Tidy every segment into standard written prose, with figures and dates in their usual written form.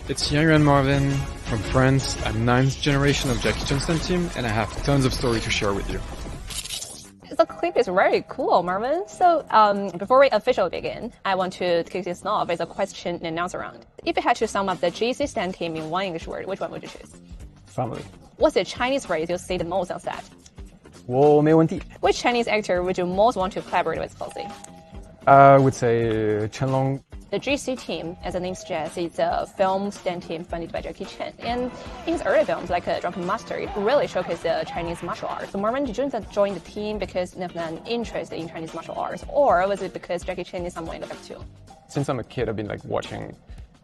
It's Yang and Marvin from France. I'm 9th generation of Jackie Chan stunt team, and I have tons of story to share with you. The clip is very cool, Marvin. So before we officially begin, I want to kick this off with a question and answer round. If you had to sum up the GC stunt team in one English word, which one would you choose? Family. What's the Chinese phrase you say the most on set? 我没问题. Which Chinese actor would you most want to collaborate with closely? I would say Chenlong. The GC team, as the name suggests, is a film stunt team funded by Jackie Chan. And in his early films, like Drunken Master, it really showcased the Chinese martial arts. So Marvin, did you join the team because of an interest in Chinese martial arts, or was it because Jackie Chan is someone you look up to? Since I'm a kid, I've been watching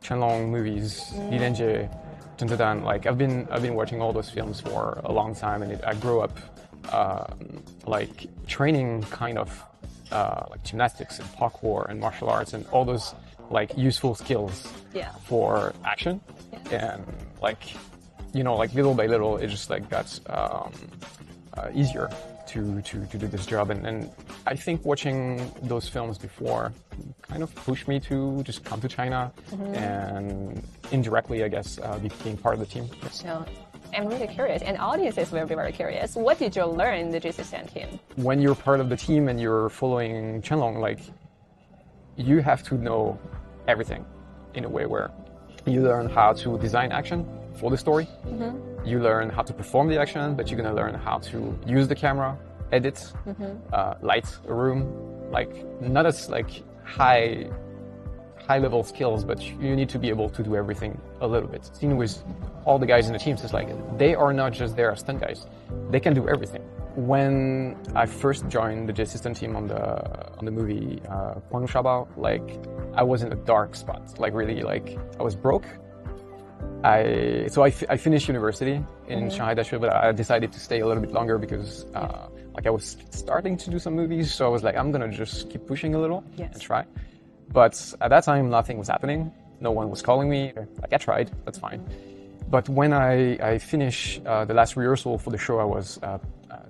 Chenlong movies, Li Lianjie, Zheng Zidan. I've been watching all those films for a long time, and I grew up training kind of gymnastics and parkour and martial arts and all those useful skills for action. And little by little it just got easier to do this job, and I think watching those films before kind of pushed me to just come to China and indirectly, I guess, being part of the team. So I'm really curious, and audiences will be very curious. What did you learn in the GC stunt team? When you're part of the team and you're following Chenlong, you have to know everything in a way where you learn how to design action for the story. You learn how to perform the action, but you're going to learn how to use the camera, edit, light a room. Not as high level skills, but you need to be able to do everything a little bit. Seen with all the guys in the teams, it's they are not just there as stunt guys. They can do everything. When I first joined the GC stunt team on the movie Guangzhou Shabao, I was in a dark spot. I was broke. I finished university in Shanghai University, but I decided to stay a little bit longer because I was starting to do some movies. So I was I'm gonna just keep pushing a little and try. But at that time, nothing was happening. No one was calling me. I tried, that's fine. But when I finished the last rehearsal for the show I was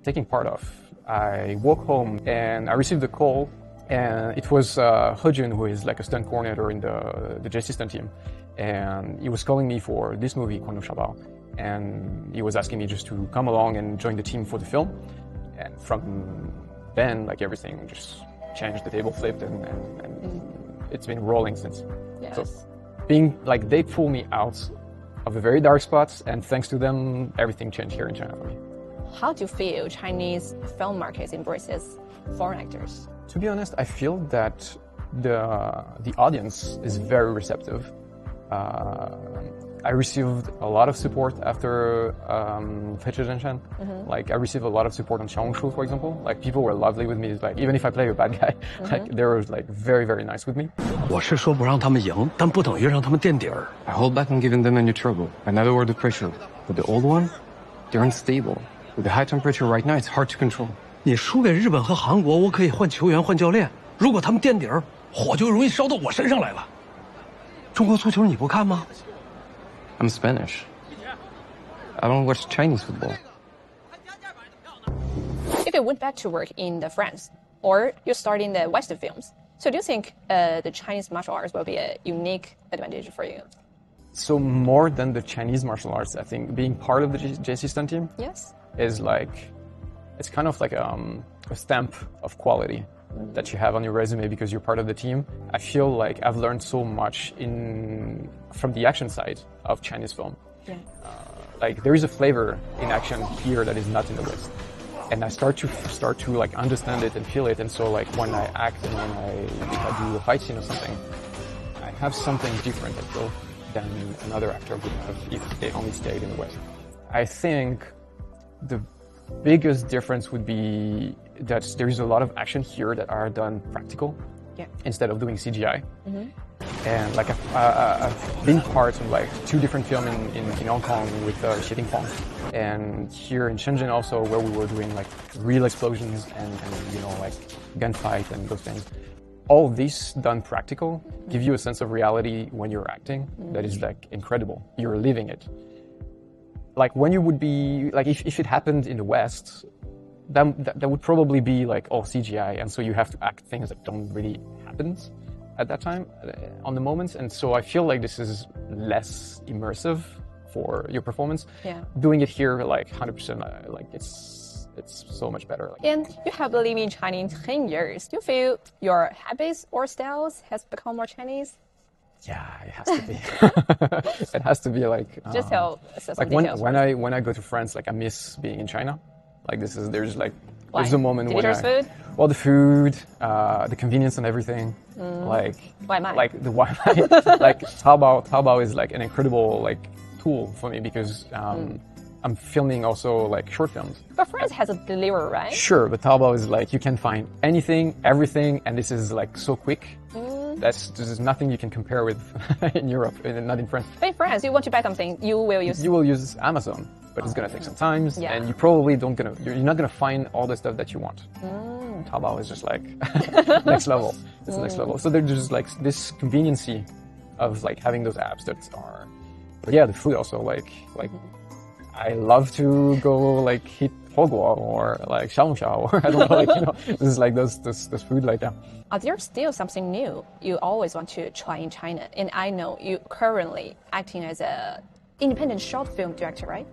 taking part of, I walked home and I received a call, and it was He Jun, who is a stunt coordinator in the GC stunt team. And he was calling me for this movie, Guangzhou Shabao. And he was asking me just to come along and join the team for the film. And from then, everything just changed, the table flipped, and it's been rolling since. Yes. So being they pulled me out of a very dark spot, and thanks to them, everything changed here in China for me. How do you feel Chinese film markets embraces foreign actors? To be honest, I feel that the audience is very receptive. I received a lot of support after Fe驰人生. I received a lot of support on Xiaohongshu, for example. People were lovely with me. Even if I play a bad guy, they were very, very nice with me. 我是说不让他们赢，但不等于让他们垫底儿。 I hold back on giving them any trouble. I never were the pressure. But the old one, they're unstable. With the high temperature right now, it's hard to control. 你输给日本和韩国，我可以换球员换教练。如果他们垫底儿，火就容易烧到我身上来了。中国足球你不看吗？ I'm Spanish. I don't watch Chinese football. If you went back to work in France, or you start in the Western films, so do you think the Chinese martial arts will be a unique advantage for you? So more than the Chinese martial arts, I think being part of the GC stunt team is it's kind of a stamp of quality that you have on your resume because you're part of the team. I feel I've learned so much from the action side of Chinese film. Yeah. There is a flavor in action here that is not in the West, and I start to understand it and feel it. And so when I act and when I do a fight scene or something, I have something different, I feel, than another actor would have if they only stayed in the West. I think the biggest difference would be that there is a lot of action here that are done practical instead of doing CGI. And I've been part of 2 different films in Hong Kong with Xie Dingfang, and here in Shenzhen also, where we were doing real explosions and gunfight and those things. All these done practical give you a sense of reality when you're acting that is incredible. You're living it. When you would be if it happened in the West, that would probably be all CGI, and so you have to act things that don't really happen. at that time, on the moment. And so I feel like this is less immersive for your performance. Yeah. Doing it here, like 100%, like it's so much better. Like, And you have been living in China in 10 years. Do you feel your habits or styles has become more Chinese? yeah, it has to be. It has to be like. Just tell us some Like details. when I go to France, like I miss being in China. Like there's a moment when Delicious food? Well, the food, the convenience and everything. Like Why not? like the Wi-Fi. Like Taobao is like an incredible like tool for me because I'm filming also like short films. But France has a delivery, right? Sure, but Taobao is like you can find anything, everything, and this is like so quick. There's nothing you can compare with in Europe, and not in France. But in France, you want to buy something, you will use Amazon, but it's gonna take some time, Yeah. and you probably you're not gonna find all the stuff that you want. Taobao is just like next level. It's next level. So there's just like this conveniency of like having those apps that are. But yeah, the food also like I love to go like hit Hogwa or like Xiaongsha or I don't know, like, you know, this is like those food like that. Are there still something new you always want to try in China? And I know you currently acting as a independent short film director, right?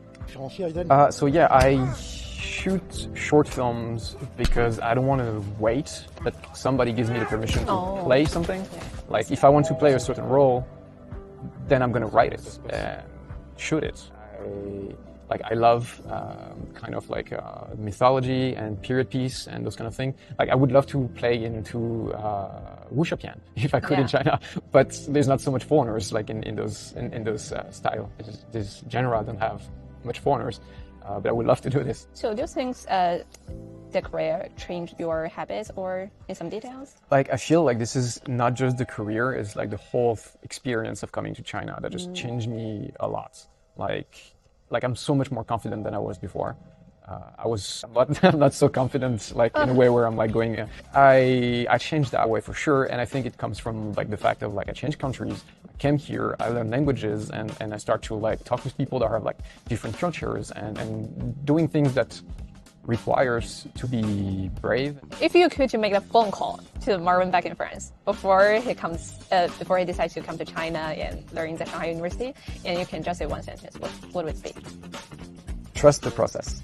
So yeah, I shoot short films because I don't want to wait that somebody gives me the permission to play something. Like if I want to play a certain role, then I'm gonna write it and shoot it. I love kind of like mythology and period piece and those kind of things. Like I would love to play into wuxia if I could in China, but there's not so much foreigners like in those style. This genre don't have much foreigners, but I would love to do this. So do you think the career changed your habits or in some details? Like I feel like this is not just the career; it's like the whole experience of coming to China that just changed me a lot. Like I'm so much more confident than I was before. I'm not so confident like in a way where I'm like going. I changed that way for sure, and I think it comes from like the fact of like I changed countries. I came here, I learned languages, and I start to like talk with people that have like different cultures and doing things that requires to be brave. If you could make a phone call to Marvin back in France before he decides to come to China and learn at Shanghai University, and you can just say one sentence, what would it be? Trust the process.